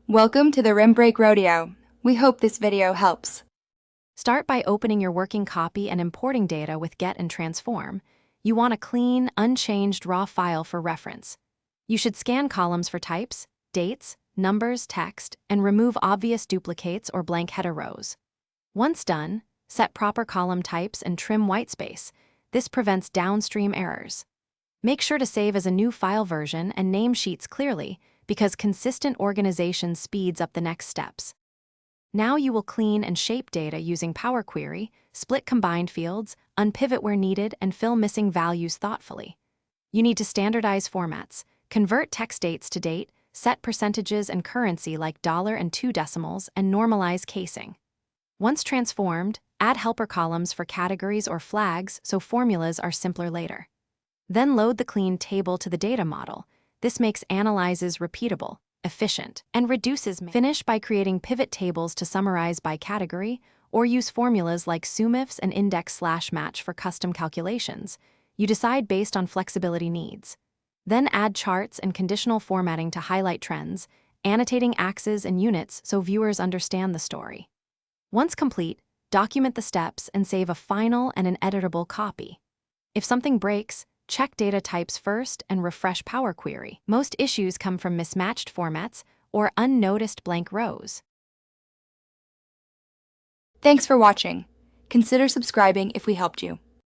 Welcome to the Rim Break Rodeo. We hope this video helps. Start by opening your working copy and importing data with Get and Transform. You want a clean, unchanged raw file for reference. You should scan columns for types, dates, numbers, text, and remove obvious duplicates or blank header rows. Once done, set proper column types and trim whitespace. This prevents downstream errors. Make sure to save as a new file version and name sheets clearly, because consistent organization speeds up the next steps. Now you will clean and shape data using Power Query, split combined fields, unpivot where needed, and fill missing values thoughtfully. You need to standardize formats, convert text dates to date, set percentages and currency like dollar and 2 decimals, and normalize casing. Once transformed, add helper columns for categories or flags so formulas are simpler later. Then load the clean table to the data model. This makes analyzes repeatable, efficient, and reduces. Finish by creating pivot tables to summarize by category, or use formulas like sumifs and index/match for custom calculations. You decide based on flexibility needs. Then add charts and conditional formatting to highlight trends, annotating axes and units so viewers understand the story. Once complete, document the steps and save a final and an editable copy. If something breaks, check data types first and refresh Power Query. Most issues come from mismatched formats or unnoticed blank rows. Thanks for watching. Consider subscribing if we helped you.